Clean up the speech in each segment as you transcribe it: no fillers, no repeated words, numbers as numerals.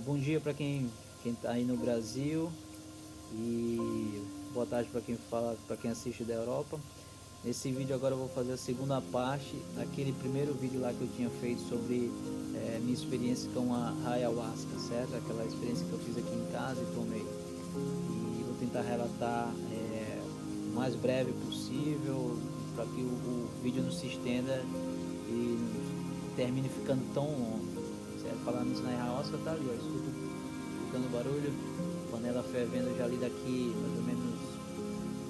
Bom dia para quem está aí no Brasil e boa tarde para quem fala, para quem assiste da Europa. Nesse vídeo agora eu vou fazer a segunda parte daquele primeiro vídeo lá que eu tinha feito sobre minha experiência com a ayahuasca, certo? Aquela experiência que eu fiz aqui em casa e tomei. E vou tentar relatar o mais breve possível para que o vídeo não se estenda e não termine ficando tão longo, certo? Falando nisso, na ayahuasca tá ali, ó, escutando barulho, panela fervendo já ali daqui mais ou menos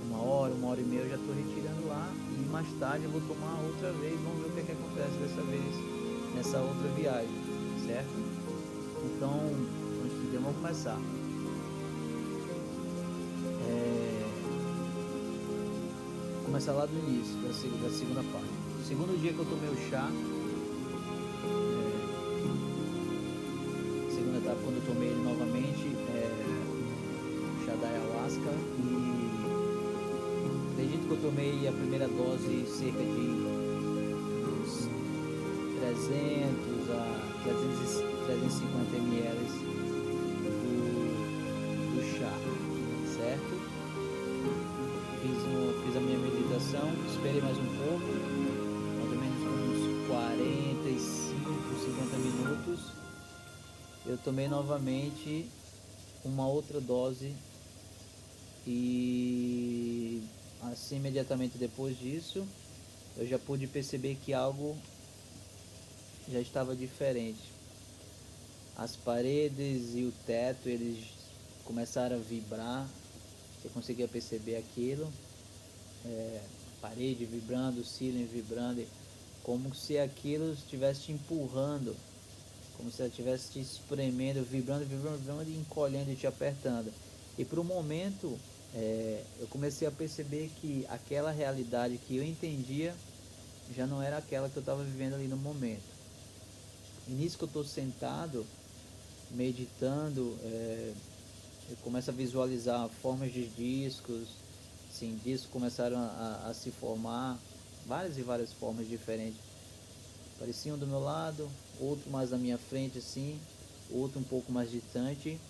uma hora e meia eu já estou retirando lá e mais tarde eu vou tomar outra vez, vamos ver o que, é que acontece dessa vez nessa outra viagem, certo? Então, antes de tudo, vamos começar. Vou começar lá do início, da segunda parte. Segundo dia que eu tomei o chá, segunda etapa quando eu tomei ele novamente, o chá da ayahuasca, e acredito que eu tomei a primeira dose cerca de uns 300 a 350 ml do chá, certo? Fiz a minha meditação, esperei mais um pouco, mais ou menos uns 45, 50 minutos. Eu tomei novamente uma outra dose e assim imediatamente depois disso eu já pude perceber que algo já estava diferente. As paredes e o teto eles começaram a vibrar, eu conseguia perceber aquilo, parede vibrando, o ceiling vibrando, como se aquilo estivesse te empurrando, como se ela estivesse te espremendo, vibrando, vibrando, vibrando e encolhendo e te apertando. E por um momento eu comecei a perceber que aquela realidade que eu entendia já não era aquela que eu estava vivendo ali no momento. E nisso que eu estou sentado, meditando, eu começo a visualizar formas de discos, sim, discos começaram a se formar, várias e várias formas diferentes. Pareciam do meu lado, outro mais na minha frente, assim, outro um pouco mais distante.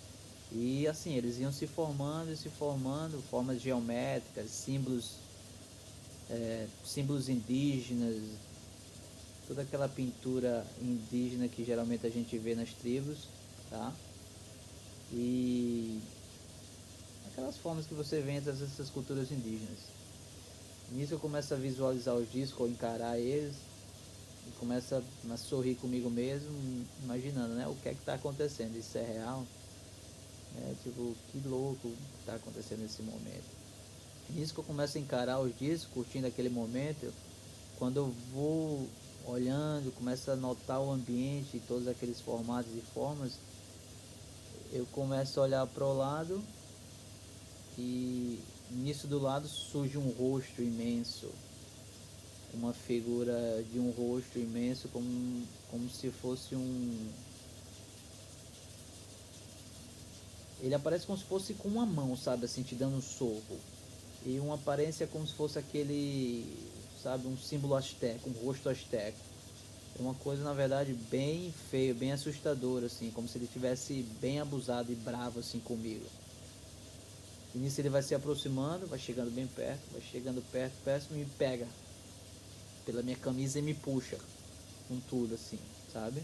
E assim, eles iam se formando e se formando, formas geométricas, símbolos indígenas, toda aquela pintura indígena que geralmente a gente vê nas tribos, tá? E aquelas formas que você vê entre essas culturas indígenas. Nisso eu começo a visualizar os discos ou encarar eles e começo a sorrir comigo mesmo, imaginando, né, o que é que está acontecendo, isso é real? Tipo, que louco está acontecendo nesse momento. Nisso que eu começo a encarar os discos, curtindo aquele momento, quando eu vou olhando, começo a notar o ambiente, todos aqueles formatos e formas, eu começo a olhar para o lado e nisso do lado surge um rosto imenso, uma figura de um rosto imenso, como se fosse um. Ele aparece como se fosse com uma mão, sabe, assim, te dando um soco. E uma aparência como se fosse aquele, sabe, um símbolo asteco, um rosto asteco. É uma coisa, na verdade, bem feio, bem assustadora, assim, como se ele tivesse bem abusado e bravo, assim, comigo. E nisso ele vai se aproximando, vai chegando bem perto, vai chegando perto, perto, me pega pela minha camisa e me puxa com tudo, assim, sabe?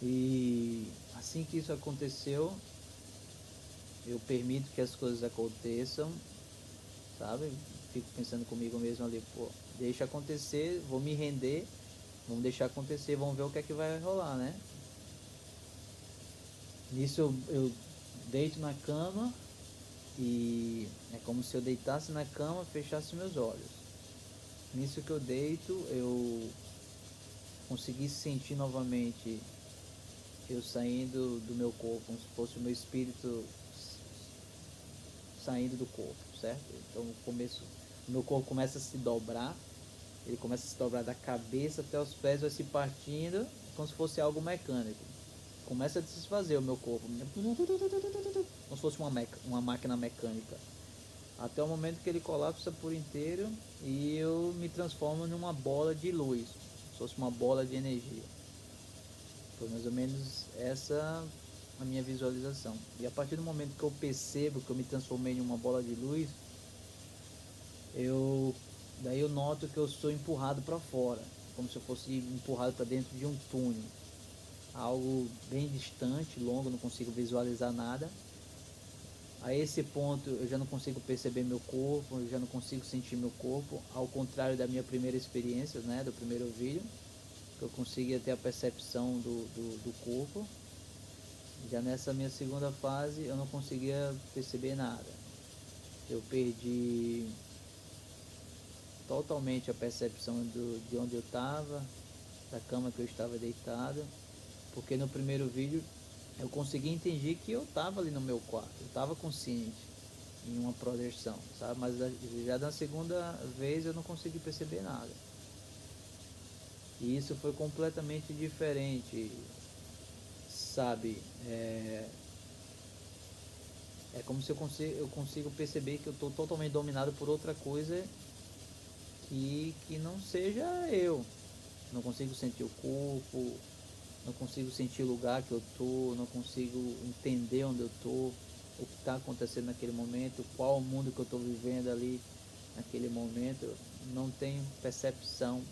E assim que isso aconteceu, eu permito que as coisas aconteçam, sabe? Fico pensando comigo mesmo ali, pô, deixa acontecer, vou me render, vamos deixar acontecer, vamos ver o que é que vai rolar, né? Nisso eu deito na cama e é como se eu deitasse na cama, fechasse meus olhos. Nisso que eu deito, eu consegui sentir novamente eu saindo do meu corpo, como se fosse o meu espírito saindo do corpo, certo? Então o meu corpo começa a se dobrar, ele começa a se dobrar da cabeça até os pés, vai se partindo, como se fosse algo mecânico. Começa a desfazer o meu corpo, como se fosse uma máquina mecânica. Até o momento que ele colapsa por inteiro e eu me transformo numa bola de luz, como se fosse uma bola de energia. Foi mais ou menos essa a minha visualização. E a partir do momento que eu percebo que eu me transformei em uma bola de luz, daí eu noto que eu sou empurrado para fora, como se eu fosse empurrado para dentro de um túnel, algo bem distante, longo, não consigo visualizar nada. A esse ponto eu já não consigo perceber meu corpo, eu já não consigo sentir meu corpo, ao contrário da minha primeira experiência, né, do primeiro vídeo, que eu conseguia ter a percepção do corpo. Já nessa minha segunda fase eu não conseguia perceber nada. Eu perdi totalmente a percepção de onde eu estava, da cama que eu estava deitado, porque no primeiro vídeo eu consegui entender que eu estava ali no meu quarto, eu estava consciente em uma projeção, sabe? Mas já na segunda vez eu não consegui perceber nada. E isso foi completamente diferente, sabe? É como se eu consigo perceber que eu estou totalmente dominado por outra coisa que não seja eu. Não consigo sentir o corpo, não consigo sentir o lugar que eu tô, não consigo entender onde eu tô, o que está acontecendo naquele momento, qual o mundo que eu estou vivendo ali naquele momento. Não tenho percepção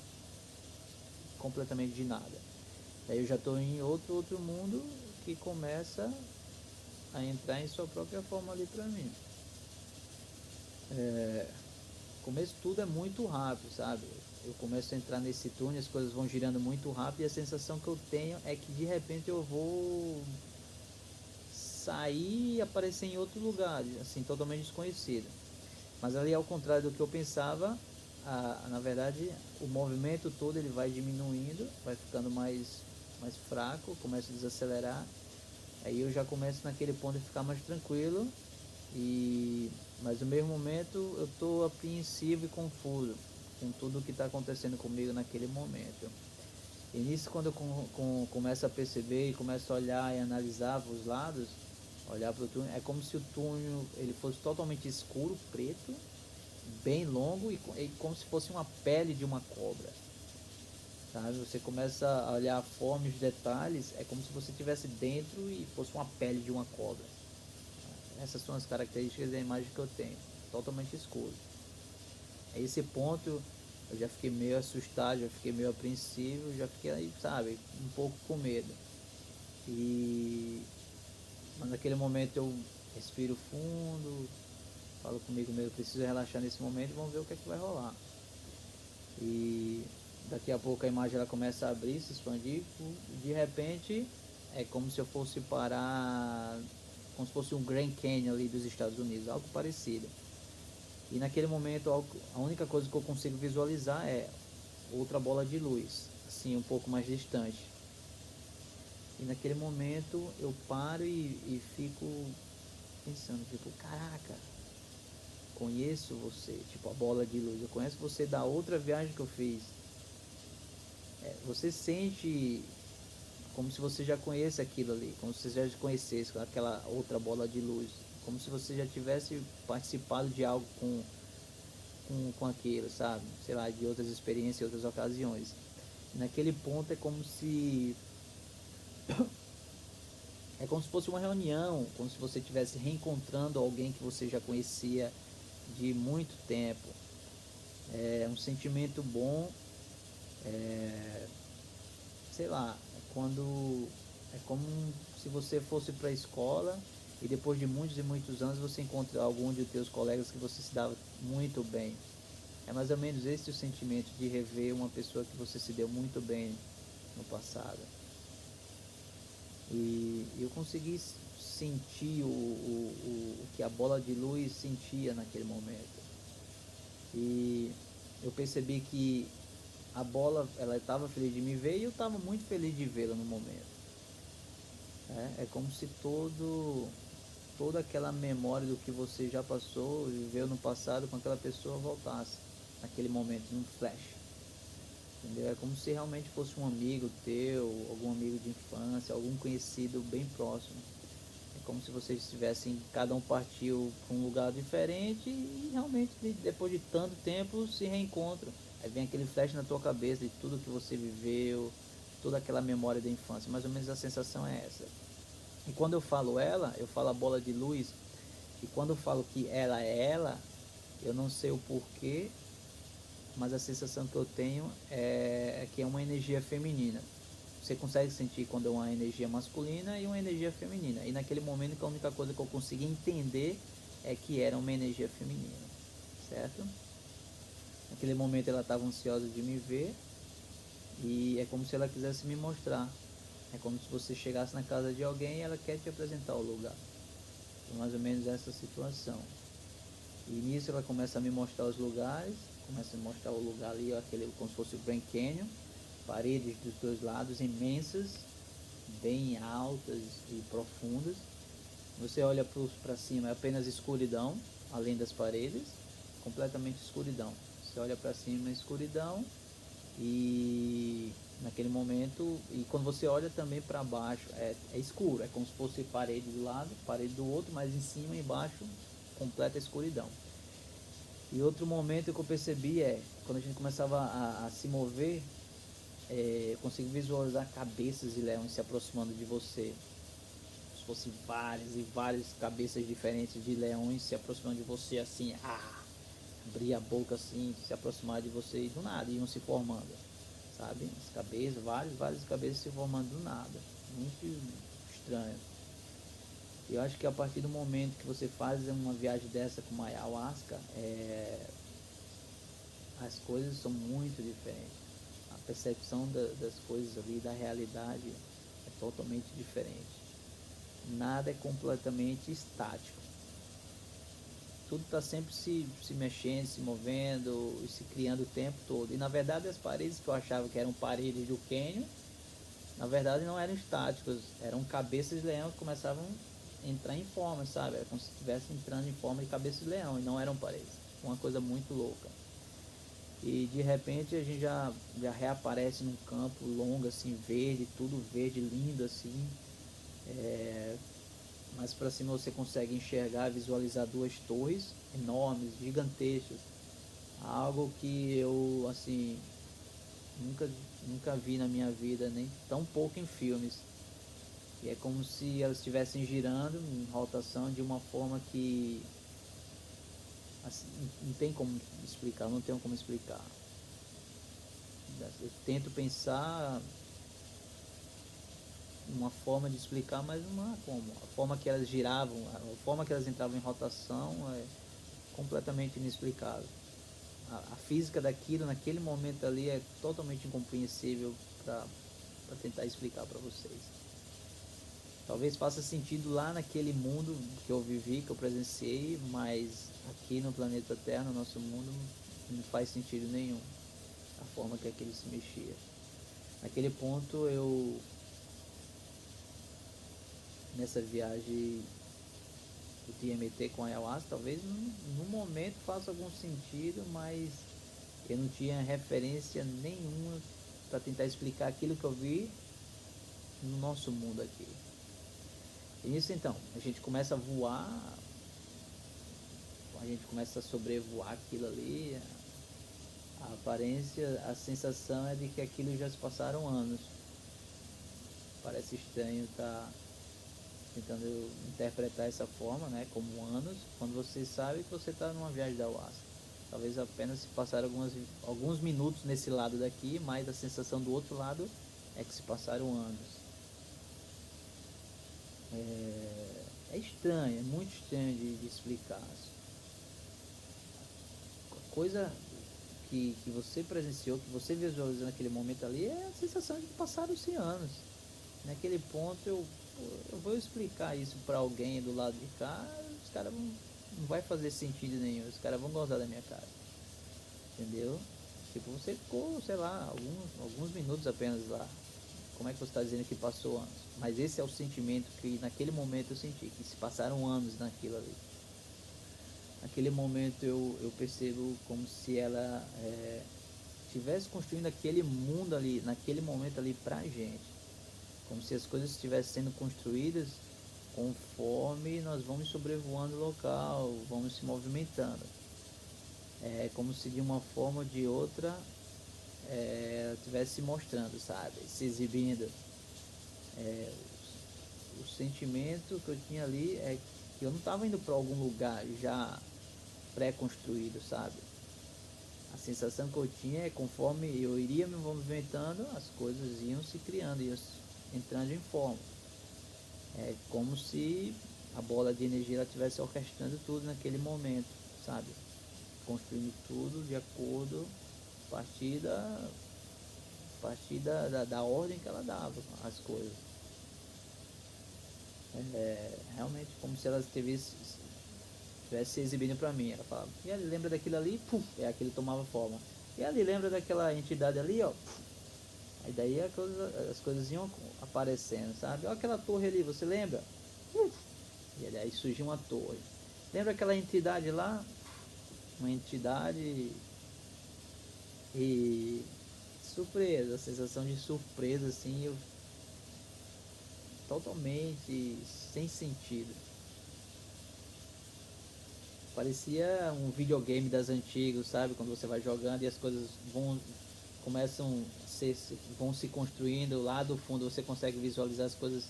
completamente de nada. Daí eu já estou em outro mundo que começa a entrar em sua própria forma ali para mim. Começo tudo é muito rápido, sabe? Eu começo a entrar nesse túnel, as coisas vão girando muito rápido e a sensação que eu tenho é que de repente eu vou sair e aparecer em outro lugar, assim, totalmente desconhecido. Mas ali, ao contrário do que eu pensava, na verdade, o movimento todo ele vai diminuindo, vai ficando mais fraco, começa a desacelerar. Aí eu já começo naquele ponto de ficar mais tranquilo, mas no mesmo momento eu estou apreensivo e confuso com tudo o que está acontecendo comigo naquele momento. E nisso, quando eu começo a perceber e começo a olhar e analisar os lados, olhar para o túnel, é como se o túnel ele fosse totalmente escuro, preto, bem longo e como se fosse uma pele de uma cobra. Sabe? Você começa a olhar a forma e os detalhes, é como se você estivesse dentro e fosse uma pele de uma cobra. Essas são as características da imagem que eu tenho, totalmente escuro. A esse ponto eu já fiquei meio assustado, já fiquei meio apreensivo, já fiquei aí, sabe, um pouco com medo. Mas naquele momento eu respiro fundo, falo comigo mesmo, preciso relaxar nesse momento, vamos ver o que é que vai rolar. E daqui a pouco a imagem ela começa a abrir, se expandir, de repente é como se eu fosse parar, como se fosse um Grand Canyon ali dos Estados Unidos, algo parecido. E naquele momento a única coisa que eu consigo visualizar é outra bola de luz, assim um pouco mais distante. E naquele momento eu paro e fico pensando, tipo, caraca, conheço você, tipo a bola de luz, eu conheço você da outra viagem que eu fiz. Você sente como se você já conhece aquilo ali, como se você já conhecesse aquela outra bola de luz, como se você já tivesse participado de algo com aquilo, sabe? Sei lá, de outras experiências, outras ocasiões. Naquele ponto é como se fosse uma reunião, como se você estivesse reencontrando alguém que você já conhecia de muito tempo. É um sentimento bom, sei lá, é como se você fosse para a escola e depois de muitos e muitos anos você encontra algum de teus colegas que você se dava muito bem. É mais ou menos esse o sentimento de rever uma pessoa que você se deu muito bem no passado. E eu consegui sentir o que a bola de luz sentia naquele momento. E eu percebi que a bola, ela estava feliz de me ver e eu estava muito feliz de vê-la no momento. É como se toda aquela memória do que você já passou, viveu no passado com aquela pessoa voltasse naquele momento, num flash. Entendeu? É como se realmente fosse um amigo teu, algum amigo de infância, algum conhecido bem próximo. É como se vocês estivessem, cada um partiu para um lugar diferente e realmente depois de tanto tempo se reencontram. Aí vem aquele flash na tua cabeça de tudo que você viveu, toda aquela memória da infância. Mais ou menos a sensação é essa. E quando eu falo ela, eu falo a bola de luz. E quando eu falo que ela é ela, eu não sei o porquê, mas a sensação que eu tenho é que é uma energia feminina. Você consegue sentir quando é uma energia masculina e uma energia feminina. E naquele momento a única coisa que eu consegui entender é que era uma energia feminina, certo? Naquele momento ela estava ansiosa de me ver e é como se ela quisesse me mostrar. É como se você chegasse na casa de alguém e ela quer te apresentar o lugar. É mais ou menos essa situação. E nisso ela começa a me mostrar os lugares, começa a mostrar o lugar ali, aquele, como se fosse o Grand Canyon, paredes dos dois lados imensas, bem altas e profundas. Você olha para cima, é apenas escuridão, além das paredes, completamente escuridão. Você olha para cima, é escuridão, e naquele momento, e quando você olha também para baixo, é escuro, é como se fosse parede do lado, parede do outro, mas em cima e embaixo, completa escuridão. E outro momento que eu percebi é, quando a gente começava a se mover, eu consigo visualizar cabeças de leões se aproximando de você. Se fossem várias e várias cabeças diferentes de leões se aproximando de você assim, abrir a boca assim, se aproximar de você e do nada, iam se formando, sabe? As cabeças, várias cabeças se formando do nada. Muito estranho. E eu acho que a partir do momento que você faz uma viagem dessa com uma ayahuasca, as coisas são muito diferentes. A percepção das coisas ali, da realidade, é totalmente diferente. Nada é completamente estático. Tudo está sempre se mexendo, se movendo e se criando o tempo todo. E na verdade as paredes que eu achava que eram paredes do cânion, na verdade não eram estáticas, eram cabeças de leão que começavam a entrar em forma, sabe? Era como se estivesse entrando em forma de cabeça de leão e não eram paredes. Uma coisa muito louca. E de repente a gente já reaparece num campo longo assim, verde, tudo verde, lindo assim. Mais para cima você consegue enxergar, visualizar duas torres enormes, gigantescas. Algo que eu assim nunca vi na minha vida, nem tão pouco em filmes. E é como se elas estivessem girando em rotação de uma forma que assim, não tem como explicar, não tenho como explicar. Eu tento pensar uma forma de explicar, mas não há como. A forma que elas giravam, a forma que elas entravam em rotação é completamente inexplicável. A física daquilo, naquele momento ali, é totalmente incompreensível para tentar explicar para vocês. Talvez faça sentido lá naquele mundo que eu vivi, que eu presenciei, mas aqui no planeta Terra, no nosso mundo, não faz sentido nenhum a forma que aquilo se mexia. Naquele ponto nessa viagem do DMT com a ayahuasca, talvez no momento faça algum sentido, mas eu não tinha referência nenhuma para tentar explicar aquilo que eu vi no nosso mundo aqui. E nisso então, a gente começa a voar, a gente começa a sobrevoar aquilo ali, a aparência, a sensação é de que aquilo já se passaram anos. Parece estranho estar tentando interpretar essa forma, né, como anos, quando você sabe que você está numa viagem da ayahuasca. Talvez apenas se passaram alguns minutos nesse lado daqui, mas a sensação do outro lado é que se passaram anos. É estranho, é muito estranho de explicar. A coisa que você presenciou, que você visualizou naquele momento ali, é a sensação de que passaram-se anos. Naquele ponto eu vou explicar isso para alguém do lado de cá, os caras não vai fazer sentido nenhum, os caras vão gozar da minha cara. Entendeu? Tipo, você ficou, sei lá, alguns minutos apenas lá. Como é que você está dizendo que passou anos? Mas esse é o sentimento que naquele momento eu senti, que se passaram anos naquilo ali. Naquele momento eu percebo como se ela estivesse construindo aquele mundo ali, naquele momento ali pra gente. Como se as coisas estivessem sendo construídas conforme nós vamos sobrevoando o local, vamos se movimentando. É como se de uma forma ou de outra ela estivesse se mostrando, sabe? Se exibindo. O sentimento que eu tinha ali é que eu não estava indo para algum lugar já pré-construído, sabe? A sensação que eu tinha é conforme eu iria me movimentando, as coisas iam se criando, iam entrando em forma. É como se a bola de energia estivesse orquestrando tudo naquele momento, sabe? Construindo tudo de acordo a partir da ordem que ela dava as coisas. Realmente como se ela estivesse se exibindo para mim. Ela falava, e ali, lembra daquilo ali? Pum, aquilo tomava forma. E ali, lembra daquela entidade ali, ó? Aí daí as coisas iam aparecendo, sabe? Olha aquela torre ali, você lembra? E aí surgiu uma torre. Lembra aquela entidade lá? Uma entidade e surpresa, a sensação de surpresa assim, eu totalmente sem sentido. Parecia um videogame das antigas, sabe? Quando você vai jogando e as coisas vão se construindo lá do fundo, você consegue visualizar as coisas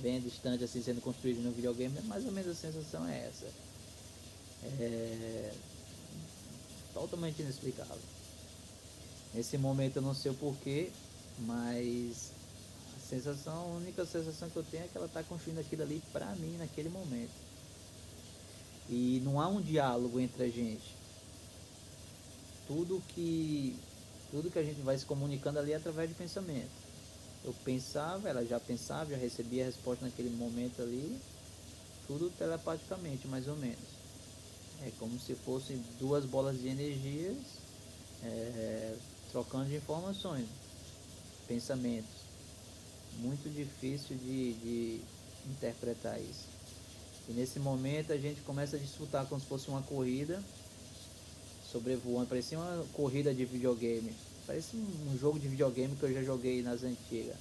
bem distantes assim sendo construídas no videogame. Mais ou menos a sensação é essa. É totalmente inexplicável. Nesse momento eu não sei o porquê, mas a única sensação que eu tenho é que ela está construindo aquilo ali pra mim naquele momento. E não há um diálogo entre a gente. Tudo que a gente vai se comunicando ali é através de pensamento. Eu pensava, ela já pensava, já recebia a resposta naquele momento ali, tudo telepaticamente, mais ou menos. É como se fossem duas bolas de energias trocando de informações, pensamentos. Muito difícil de interpretar isso. E nesse momento a gente começa a desfrutar como se fosse uma corrida, sobrevoando, parecia uma corrida de videogame. Parece um jogo de videogame que eu já joguei nas antigas.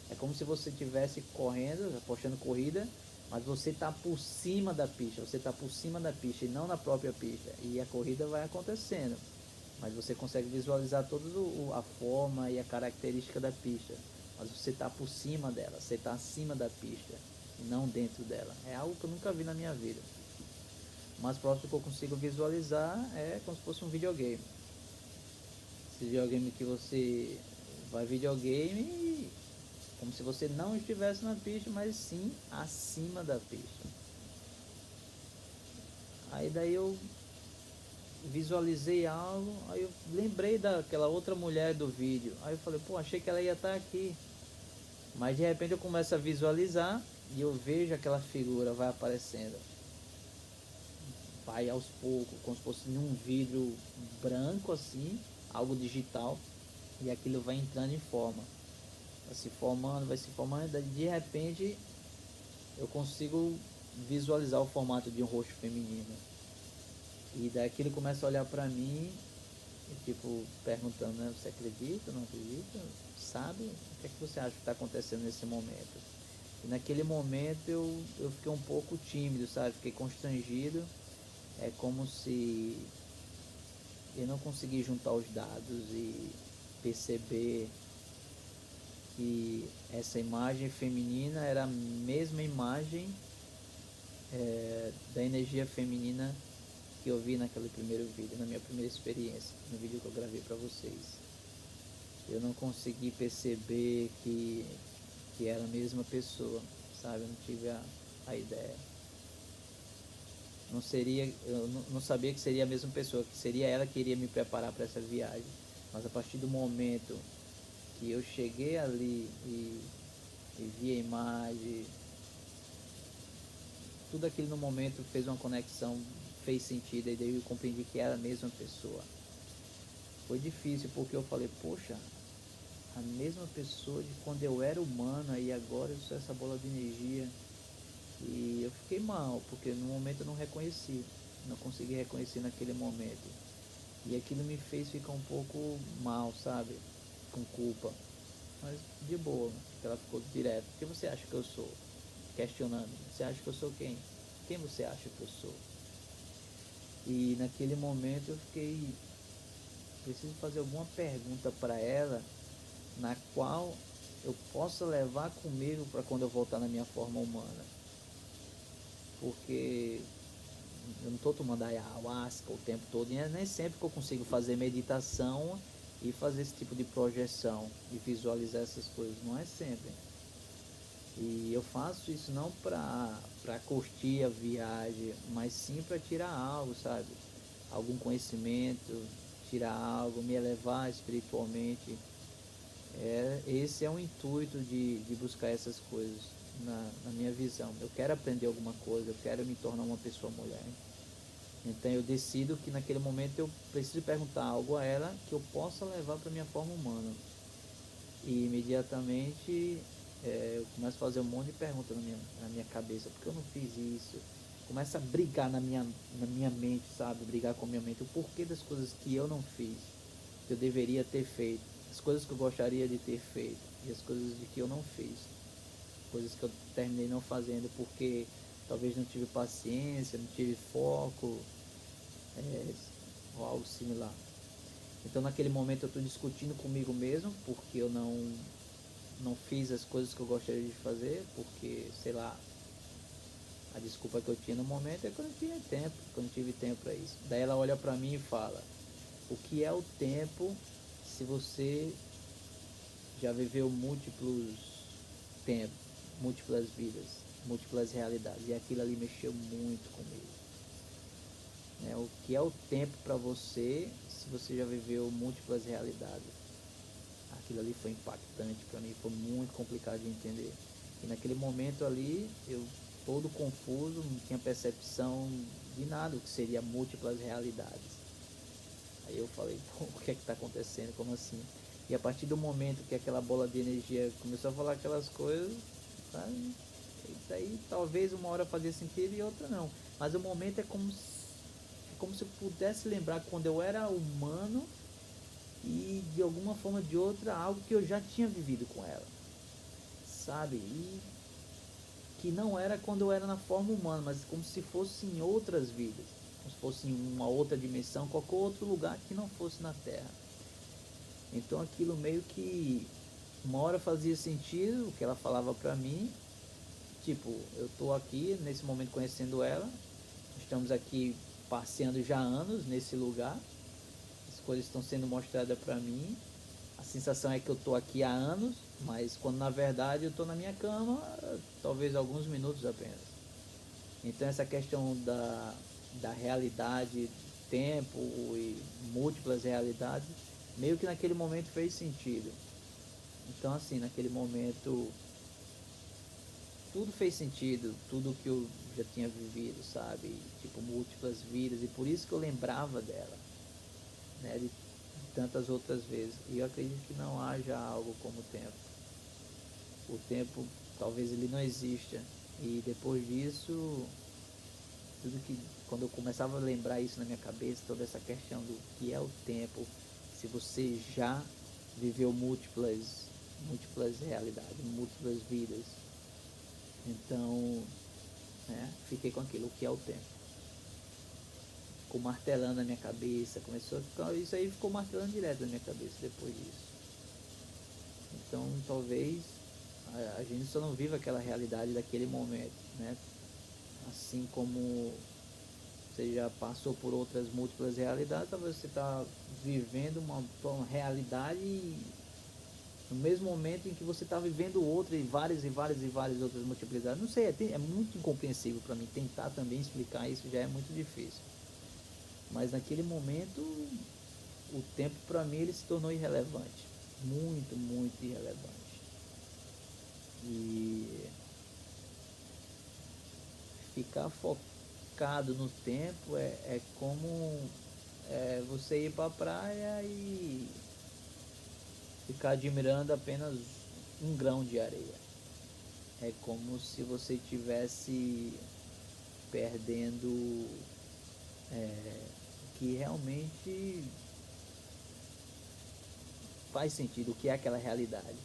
É como se você estivesse correndo, apostando corrida, mas você está por cima da pista, você está por cima da pista e não na própria pista. E a corrida vai acontecendo, mas você consegue visualizar toda a forma e a característica da pista. Mas você está por cima dela, você está acima da pista e não dentro dela. É algo que eu nunca vi na minha vida. O mais próximo que eu consigo visualizar é como se fosse um videogame. Esse videogame que você vai videogame como se você não estivesse na pista, mas sim acima da pista. Aí daí eu visualizei algo, aí eu lembrei daquela outra mulher do vídeo. Aí eu falei, pô, achei que ela ia estar aqui. Mas de repente eu começo a visualizar e eu vejo aquela figura vai aparecendo. Vai aos poucos, como se fosse num vidro branco assim, algo digital, e aquilo vai entrando em forma. Vai se formando, daí de repente eu consigo visualizar o formato de um rosto feminino. E daquilo começa a olhar pra mim, e, tipo, perguntando, né, você acredita, não acredita? Sabe? O que é que você acha que está acontecendo nesse momento? E naquele momento eu fiquei um pouco tímido, sabe? Fiquei constrangido. É como se eu não consegui juntar os dados e perceber que essa imagem feminina era a mesma imagem da energia feminina que eu vi naquele primeiro vídeo, na minha primeira experiência, no vídeo que eu gravei para vocês. Eu não consegui perceber que era a mesma pessoa, sabe? Eu não tive a ideia. Eu não sabia que seria a mesma pessoa, que seria ela que iria me preparar para essa viagem. Mas a partir do momento que eu cheguei ali e vi a imagem, tudo aquilo no momento fez uma conexão, fez sentido, e daí eu compreendi que era a mesma pessoa. Foi difícil porque eu falei, poxa, a mesma pessoa de quando eu era humano e agora eu sou essa bola de energia. E eu fiquei mal, porque no momento eu não reconheci, não consegui reconhecer naquele momento. E aquilo me fez ficar um pouco mal, sabe? Com culpa. Mas de boa, porque ela ficou direto. O que você acha que eu sou? Questionando. Você acha que eu sou quem? Quem você acha que eu sou? E naquele momento eu fiquei preciso fazer alguma pergunta para ela na qual eu possa levar comigo para quando eu voltar na minha forma humana. Porque eu não estou tomando ayahuasca o tempo todo, e é nem sempre que eu consigo fazer meditação e fazer esse tipo de projeção e visualizar essas coisas, não é sempre. E eu faço isso não para curtir a viagem, mas sim para tirar algo, sabe? Algum conhecimento, tirar algo, me elevar espiritualmente. Esse é o intuito de buscar essas coisas na minha visão. Eu quero aprender alguma coisa, eu quero me tornar uma pessoa mulher. Então eu decido que naquele momento eu preciso perguntar algo a ela que eu possa levar para a minha forma humana. E imediatamente eu começo a fazer um monte de perguntas na minha cabeça, porque eu não fiz isso. Começa a brigar na minha mente, sabe? Brigar com a minha mente, o porquê das coisas que eu não fiz, que eu deveria ter feito, as coisas que eu gostaria de ter feito e as coisas de que eu não fiz. Coisas que eu terminei não fazendo porque talvez não tive paciência, não tive foco, ou algo similar. Então naquele momento eu estou discutindo comigo mesmo, porque eu não fiz as coisas que eu gostaria de fazer, porque, sei lá, a desculpa que eu tinha no momento é que eu não tinha tempo, que eu não tive tempo para isso. Daí ela olha para mim e fala: o que é o tempo se você já viveu múltiplos tempos, múltiplas vidas, múltiplas realidades? E aquilo ali mexeu muito comigo. O que é o tempo para você se você já viveu múltiplas realidades? Aquilo ali foi impactante para mim, foi muito complicado de entender. E naquele momento ali, eu todo confuso, não tinha percepção de nada, o que seria múltiplas realidades. Aí eu falei: pô, o que é que está acontecendo? Como assim? E a partir do momento que aquela bola de energia começou a falar aquelas coisas, tá? Isso aí talvez uma hora fazia sentido e outra não. Mas o momento é como se eu pudesse lembrar quando eu era humano e de alguma forma ou de outra algo que eu já tinha vivido com ela, sabe? E que não era quando eu era na forma humana, mas como se fosse em outras vidas, como se fosse em uma outra dimensão, qualquer outro lugar que não fosse na Terra. Então aquilo meio que uma hora fazia sentido o que ela falava pra mim, tipo, eu tô aqui nesse momento conhecendo ela, estamos aqui passeando já há anos nesse lugar, as coisas estão sendo mostradas pra mim. A sensação é que eu estou aqui há anos, mas quando na verdade eu estou na minha cama, talvez alguns minutos apenas. Então essa questão da realidade, tempo e múltiplas realidades, meio que naquele momento fez sentido. Então assim, naquele momento tudo fez sentido, tudo que eu já tinha vivido, sabe? Tipo, múltiplas vidas, e por isso que eu lembrava dela, né? De tantas outras vezes. E eu acredito que não haja algo como o tempo. O tempo talvez ele não exista. E depois disso, tudo que quando eu começava a lembrar isso na minha cabeça, toda essa questão do que é o tempo, se você já viveu múltiplas realidades, múltiplas vidas, então, né, fiquei com aquilo, o que é o tempo. Ficou martelando na minha cabeça, começou a ficar, isso aí ficou martelando direto na minha cabeça depois disso. Então talvez a gente só não viva aquela realidade daquele momento, né? Assim como você já passou por outras múltiplas realidades, talvez você está vivendo uma realidade no mesmo momento em que você está vivendo outra e várias outras multiplicidades. Não sei, é muito incompreensível para mim. Tentar também explicar isso já é muito difícil. Mas naquele momento, o tempo para mim ele se tornou irrelevante. Muito, muito irrelevante. E ficar focado no tempo é como você ir para a praia e ficar admirando apenas um grão de areia. É como se você estivesse perdendo o que realmente faz sentido, o que é aquela realidade.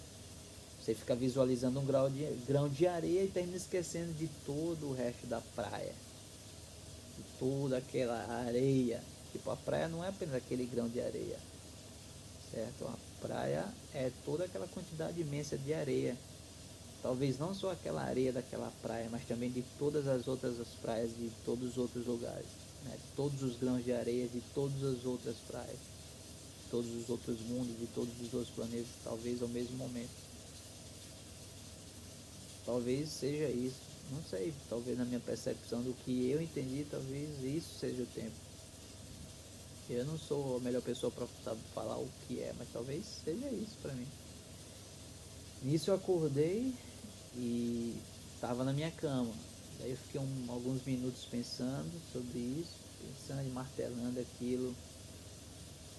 Você fica visualizando um grão de areia e termina esquecendo de todo o resto da praia, de toda aquela areia. Tipo, a praia não é apenas aquele grão de areia. certo? A praia é toda aquela quantidade imensa de areia. Talvez não só aquela areia daquela praia, mas também de todas as outras as praias de todos os outros lugares, né? Todos os grãos de areia de todas as outras praias, todos os outros mundos, de todos os outros planetas, talvez ao mesmo momento. Talvez seja isso, não sei, talvez na minha percepção do que eu entendi, talvez isso seja o tempo. Eu não sou a melhor pessoa para falar o que é, mas talvez seja isso para mim. Nisso eu acordei e estava na minha cama. Daí eu fiquei alguns minutos pensando sobre isso, pensando e martelando aquilo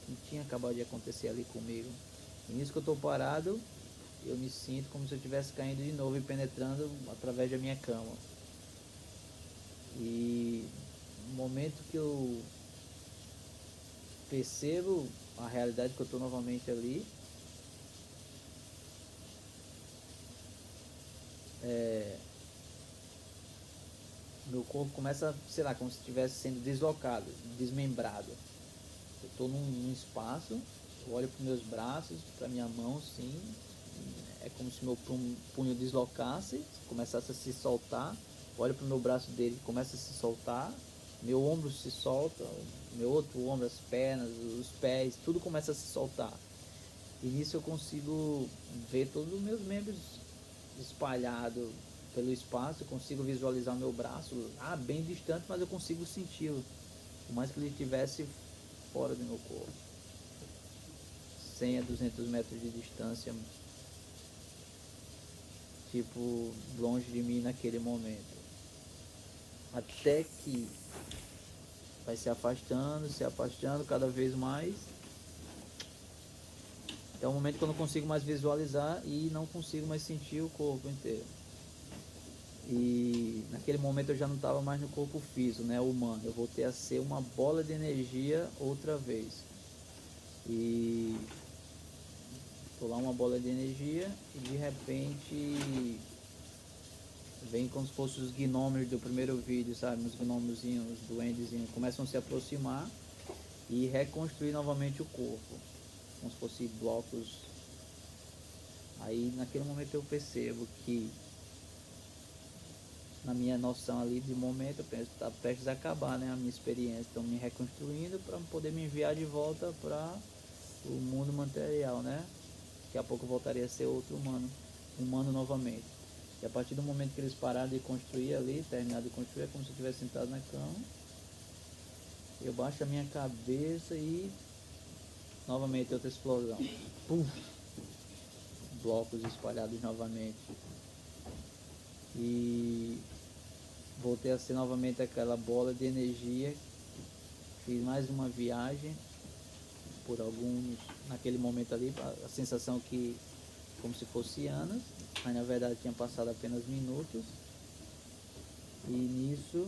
que tinha acabado de acontecer ali comigo. E nisso que eu estou parado, eu me sinto como se eu estivesse caindo de novo e penetrando através da minha cama. E no momento que eu percebo a realidade que eu estou novamente ali, meu corpo começa, sei lá, como se estivesse sendo deslocado, desmembrado. Eu estou num espaço, eu olho para os meus braços, para minha mão, sim, é como se meu punho deslocasse, começasse a se soltar. Olho para o meu braço dele, começa a se soltar, meu ombro se solta, meu outro ombro, as pernas, os pés, tudo começa a se soltar. E nisso eu consigo ver todos os meus membros espalhados pelo espaço, eu consigo visualizar meu braço, bem distante, mas eu consigo senti-lo, por mais que ele estivesse fora do meu corpo, 100 a 200 metros de distância, tipo, longe de mim naquele momento. Até que vai se afastando cada vez mais. É um momento que eu não consigo mais visualizar e não consigo mais sentir o corpo inteiro. E naquele momento eu já não estava mais no corpo físico, né, humano. Eu voltei a ser uma bola de energia outra vez. E tô lá uma bola de energia e de repente vem como se fossem os gnomos do primeiro vídeo, sabe? Os gnomozinhos, os duendezinhos começam a se aproximar e reconstruir novamente o corpo, como se fossem blocos. Aí naquele momento eu percebo que, na minha noção ali de momento, eu penso, está prestes a acabar, né, a minha experiência. Estão me reconstruindo para poder me enviar de volta para o mundo material, né? Daqui a pouco eu voltaria a ser outro humano novamente. E a partir do momento que eles pararam de construir ali, terminaram de construir, é como se eu estivesse sentado na cama. Eu baixo a minha cabeça e novamente outra explosão. Puf! Blocos espalhados novamente. E voltei a ser novamente aquela bola de energia. Fiz mais uma viagem por alguns, naquele momento ali, a sensação que como se fosse anos, mas na verdade tinha passado apenas minutos. E nisso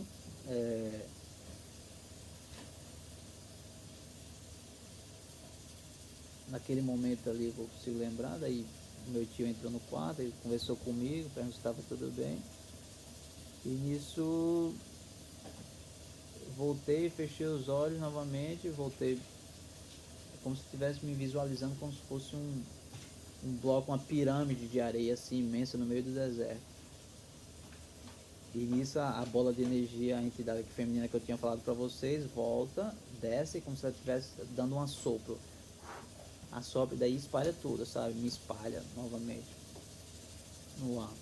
naquele momento ali eu consigo lembrar, daí meu tio entrou no quarto, ele conversou comigo, perguntou se estava tudo bem. E nisso voltei, fechei os olhos novamente, voltei como se estivesse me visualizando como se fosse um bloco, uma pirâmide de areia assim imensa no meio do deserto. E nisso a bola de energia, a entidade feminina que eu tinha falado para vocês, volta, desce como se ela estivesse dando um assopro. Assopra e daí espalha tudo, sabe? Me espalha novamente no ar.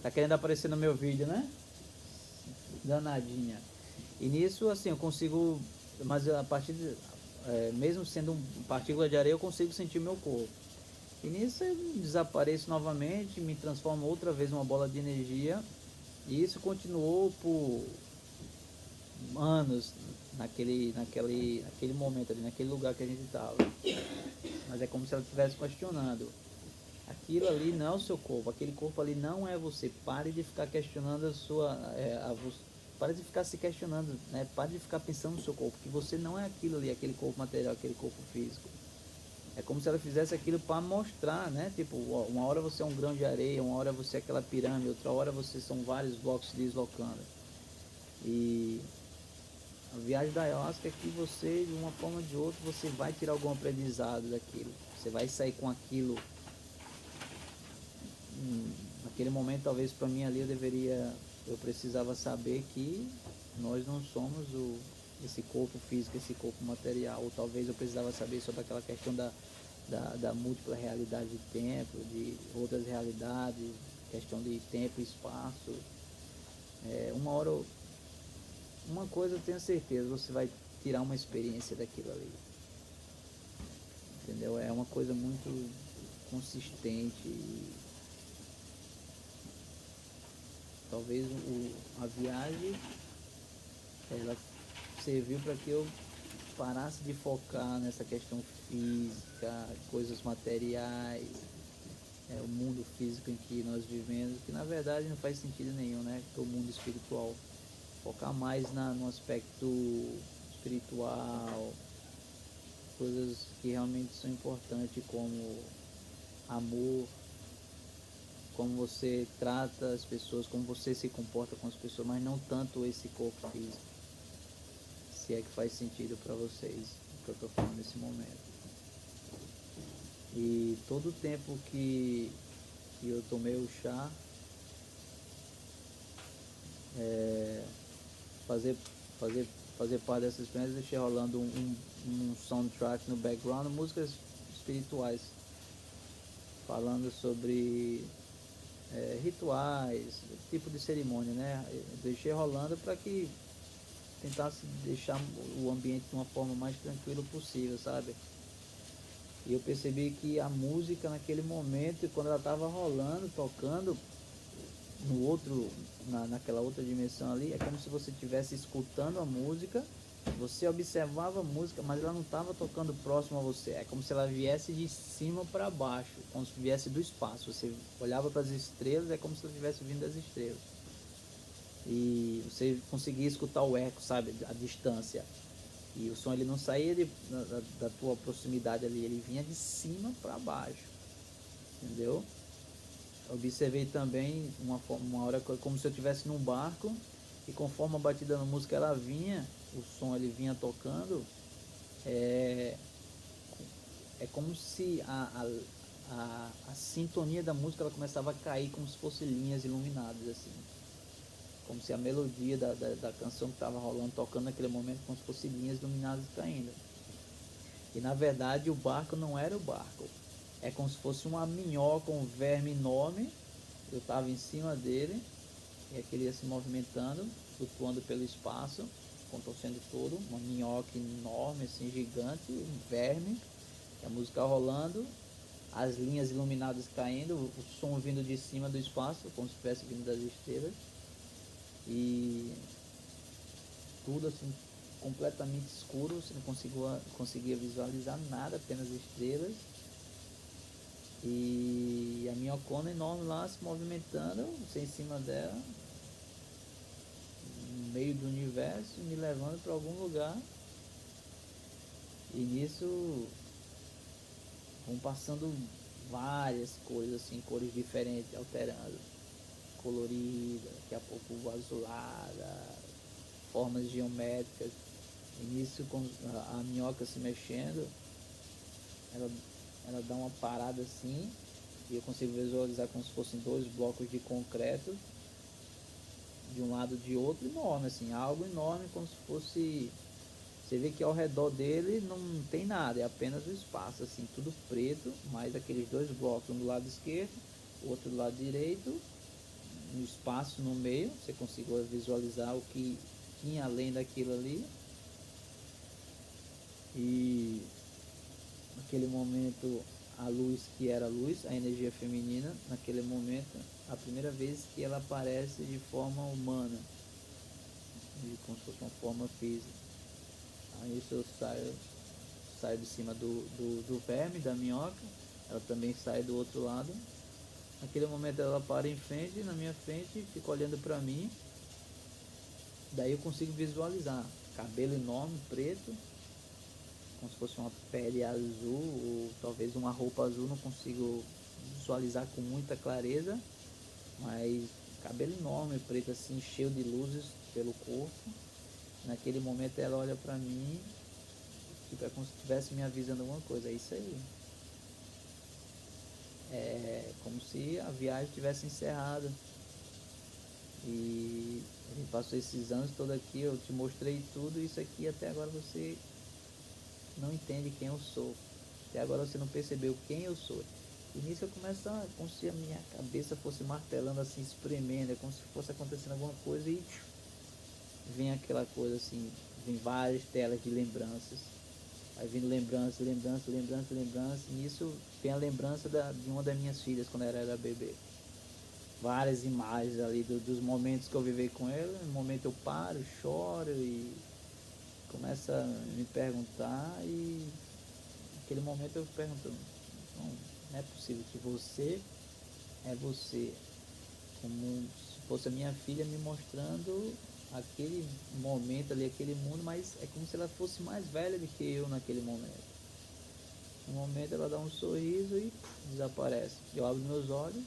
Tá querendo aparecer no meu vídeo, né? Danadinha. E nisso, assim, eu consigo, mas a partir de, mesmo sendo partícula de areia, eu consigo sentir meu corpo. E nisso eu desapareço novamente, me transformo outra vez numa bola de energia. E isso continuou por anos naquele momento ali, naquele lugar que a gente estava. Mas é como se ela estivesse questionando. Aquilo ali não é o seu corpo, aquele corpo ali não é você. Pare de ficar questionando pare de ficar se questionando, né? Pare de ficar pensando no seu corpo, que você não é aquilo ali, aquele corpo material, aquele corpo físico. É como se ela fizesse aquilo para mostrar, né? Tipo, uma hora você é um grão de areia, uma hora você é aquela pirâmide, outra hora você são vários blocos se deslocando. E A viagem da ayahuasca é que você, de uma forma ou de outra, você vai tirar algum aprendizado daquilo. Você vai sair com aquilo. Naquele momento, talvez para mim ali eu precisava saber que nós não somos esse corpo físico, esse corpo material. Ou talvez eu precisava saber sobre aquela questão da múltipla realidade de tempo, de outras realidades, questão de tempo e espaço. Uma coisa eu tenho certeza, você vai tirar uma experiência daquilo ali. Entendeu? É uma coisa muito consistente. E talvez a viagem ela serviu para que eu parasse de focar nessa questão física, coisas materiais, o mundo físico em que nós vivemos, que na verdade não faz sentido nenhum, né? Que o mundo espiritual. Focar mais no aspecto espiritual, coisas que realmente são importantes, como amor, como você trata as pessoas, como você se comporta com as pessoas, mas não tanto esse corpo físico. Se é que faz sentido para vocês o que eu estou falando nesse momento. E todo o tempo que eu tomei o chá, fazer, fazer parte dessas experiências, deixei rolando um soundtrack no background, músicas espirituais, falando sobre rituais, tipo de cerimônia, né? Eu deixei rolando para que tentasse deixar o ambiente de uma forma mais tranquila possível, sabe? E eu percebi que a música naquele momento, quando ela estava rolando, tocando no outro, naquela outra dimensão ali, é como se você estivesse escutando a música, você observava a música, mas ela não estava tocando próximo a você, é como se ela viesse de cima para baixo, como se viesse do espaço. Você olhava para as estrelas, é como se ela estivesse vindo das estrelas. E você conseguia escutar o eco, sabe, a distância. E o som ele não saía da tua proximidade ali, ele vinha de cima para baixo, entendeu? Observei também uma hora como se eu estivesse num barco e conforme a batida da música ela vinha, o som ele vinha tocando, é, é como se a sintonia da música ela começava a cair como se fossem linhas iluminadas assim, como se a melodia da canção que estava rolando, tocando naquele momento, como se fossem linhas iluminadas caindo. E na verdade o barco não era o barco, é como se fosse uma minhoca, um verme enorme. Eu estava em cima dele e aquele ia se movimentando, flutuando pelo espaço, contorcendo todo, uma minhoca enorme, assim, gigante, um verme, a música rolando, as linhas iluminadas caindo, o som vindo de cima do espaço, como se estivesse vindo das estrelas, e tudo assim completamente escuro, você não conseguia visualizar nada, apenas estrelas. E a minhocona enorme lá se movimentando, você em cima dela, no meio do universo, me levando para algum lugar. E nisso vão passando várias cores, assim, cores diferentes, alterando, colorida, daqui a pouco azulada, formas geométricas. E nisso, com a minhoca se mexendo, ela, ela dá uma parada assim, e eu consigo visualizar como se fossem dois blocos de concreto, de um lado e de outro, enorme, assim, algo enorme, como se fosse. Você vê que ao redor dele não tem nada, é apenas o espaço, assim, tudo preto, mais aqueles dois blocos, um do lado esquerdo, o outro do lado direito, um espaço no meio, você conseguiu visualizar o que tinha além daquilo ali. E naquele momento a luz que era a luz, a energia feminina, naquele momento, a primeira vez que ela aparece de forma humana, como se fosse uma forma física. Aí isso eu saio de cima do verme, da minhoca, ela também sai do outro lado. Naquele momento ela para em frente, na minha frente, fica olhando para mim. Daí eu consigo visualizar cabelo enorme, preto, como se fosse uma pele azul, ou talvez uma roupa azul, não consigo visualizar com muita clareza, mas cabelo enorme, preto assim, cheio de luzes pelo corpo. naquele momento ela olha pra mim, tipo, é como se estivesse me avisando alguma coisa, é isso aí. É como se a viagem tivesse encerrado. E a gente passou esses anos todos aqui, eu te mostrei tudo isso aqui, até agora você não entende quem eu sou. Até agora você não percebeu quem eu sou. E nisso eu começo como se a minha cabeça fosse martelando assim, espremendo, é como se fosse acontecendo alguma coisa e vem aquela coisa assim, vem várias telas de lembranças. Aí vindo lembrança, lembrança, lembrança, lembrança. E nisso tem a lembrança de uma das minhas filhas quando ela era bebê. Várias imagens ali dos momentos que eu vivi com ela. No momento eu paro, choro e começo a me perguntar e naquele momento eu pergunto, não é possível que você é você, como se fosse a minha filha me mostrando aquele momento ali, aquele mundo, mas é como se ela fosse mais velha do que eu naquele momento. No momento ela dá um sorriso e desaparece. Eu abro meus olhos,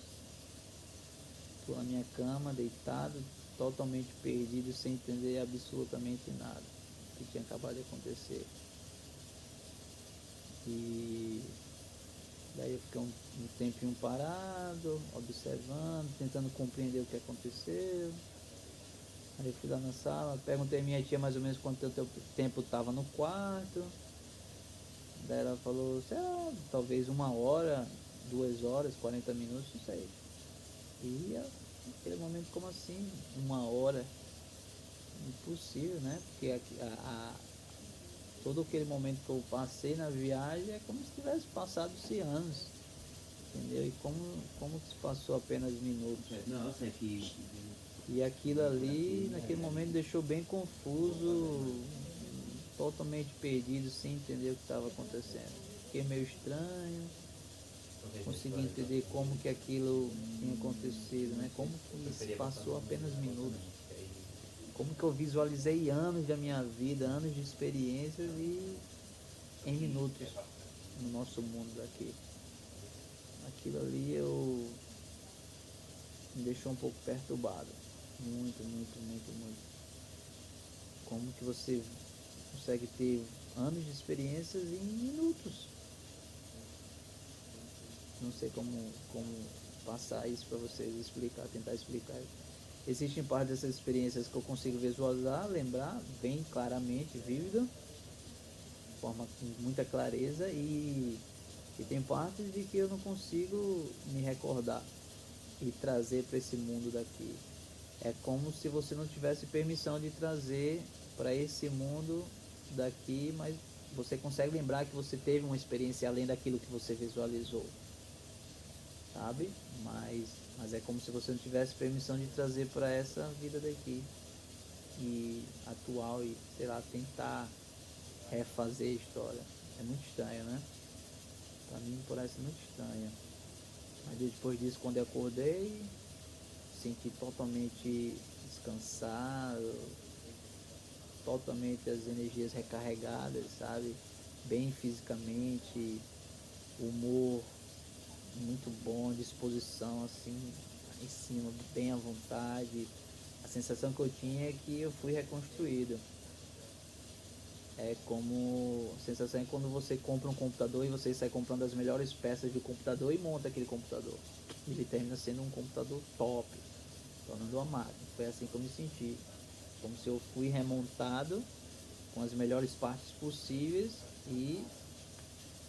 estou na minha cama, deitado, totalmente perdido, sem entender absolutamente nada que tinha acabado de acontecer. E daí eu fiquei um tempinho parado, observando, tentando compreender o que aconteceu. Aí eu fui lá na sala, perguntei a minha tia mais ou menos quanto tempo estava no quarto. Daí ela falou, sei lá, talvez 1 hora, 2 horas, 40 minutos, não sei. E naquele momento, como assim? 1 hora? Impossível, né? Porque todo aquele momento que eu passei na viagem é como se tivesse passado-se anos. Entendeu? E como se passou apenas minutos. Nossa, é que E aquilo ali, naquele momento, deixou bem confuso, totalmente perdido, sem entender o que estava acontecendo. Fiquei meio estranho, consegui entender como que aquilo tinha acontecido, né? Como que se passou apenas minutos. Como que eu visualizei anos da minha vida, anos de experiências e em minutos no nosso mundo daqui. Aquilo ali me deixou um pouco perturbado. Muito, muito, muito, muito. Como que você consegue ter anos de experiências em minutos? Não sei como passar isso para vocês, explicar, tentar explicar. Existem partes dessas experiências que eu consigo visualizar, lembrar bem claramente, vívida, de forma com muita clareza, e tem partes de que eu não consigo me recordar e trazer para esse mundo daqui. É como se você não tivesse permissão de trazer para esse mundo daqui, mas você consegue lembrar que você teve uma experiência além daquilo que você visualizou, sabe? Mas é como se você não tivesse permissão de trazer para essa vida daqui e atual e, sei lá, tentar refazer a história. É muito estranho, né? Para mim parece muito estranho. Mas depois disso, quando eu acordei, senti totalmente descansado, totalmente as energias recarregadas, sabe? Bem fisicamente, humor muito bom, disposição assim, em cima, bem à vontade. A sensação que eu tinha é que eu fui reconstruído. É como a sensação é quando você compra um computador e você sai comprando as melhores peças do computador e monta aquele computador. Ele termina sendo um computador top, tornando uma máquina. Foi assim que eu me senti. Como se eu fui remontado com as melhores partes possíveis e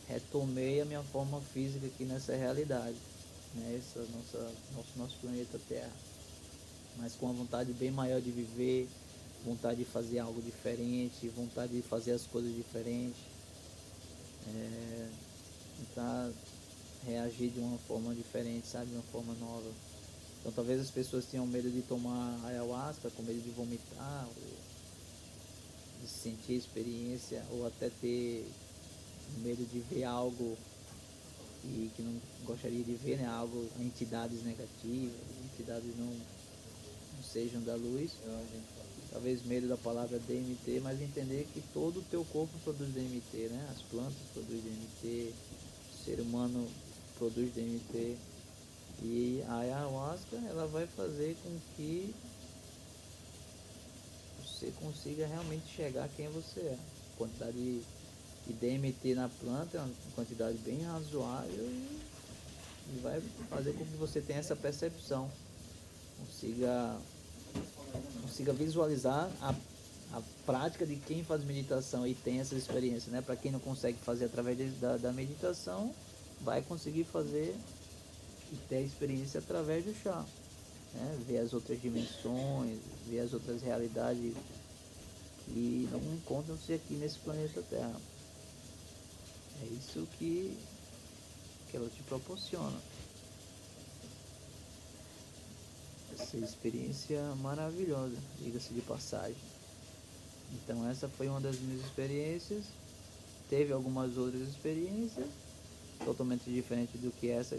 retomei a minha forma física aqui nessa realidade, né? Nosso planeta Terra, mas com uma vontade bem maior de viver, vontade de fazer algo diferente, vontade de fazer as coisas diferentes, tentar reagir de uma forma diferente, sabe, de uma forma nova. Então talvez as pessoas tenham medo de tomar ayahuasca, com medo de vomitar, ou de sentir a experiência, ou até ter medo de ver algo e que não gostaria de ver, né? Algo, entidades negativas, entidades não sejam da luz. Talvez medo da palavra DMT, mas entender que todo o teu corpo produz DMT, né? As plantas produzem DMT, o ser humano produz DMT. E a ayahuasca, ela vai fazer com que o você consiga realmente chegar a quem você é. A quantidade de DMT na planta é uma quantidade bem razoável e vai fazer com que você tenha essa percepção, consiga visualizar a prática de quem faz meditação e tem essa experiência, né? Para quem não consegue fazer através da meditação, vai conseguir fazer e ter a experiência através do chá, né? Ver as outras dimensões, ver as outras realidades que não encontram-se aqui nesse planeta Terra. É isso que ela te proporciona. Essa experiência maravilhosa, diga-se de passagem. Então essa foi uma das minhas experiências. Teve algumas outras experiências totalmente diferentes do que essa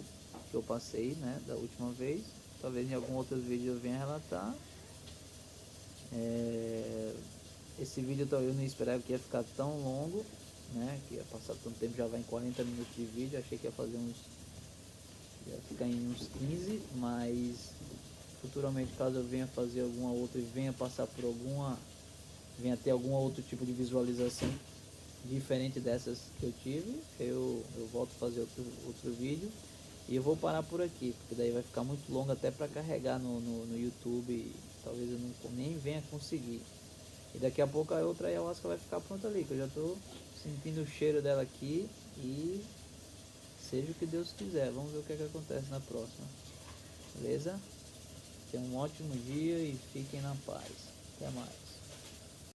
que eu passei, né, da última vez. Talvez em algum outro vídeo eu venha relatar. Esse vídeo eu não esperava que ia ficar tão longo, né, que ia passar tanto tempo, já vai em 40 minutos de vídeo. Achei que ia ficar em uns 15, mas futuramente, caso eu venha fazer alguma outra e venha passar por venha ter algum outro tipo de visualização diferente dessas que eu tive, eu volto a fazer outro vídeo. E eu vou parar por aqui, porque daí vai ficar muito longo até para carregar no YouTube, e talvez eu nem venha conseguir. E daqui a pouco a outra ayahuasca vai ficar pronta ali, que eu já estou sentindo o cheiro dela aqui, e seja o que Deus quiser. Vamos ver o que é que acontece na próxima. Beleza? Tenham um ótimo dia e fiquem na paz. Até mais.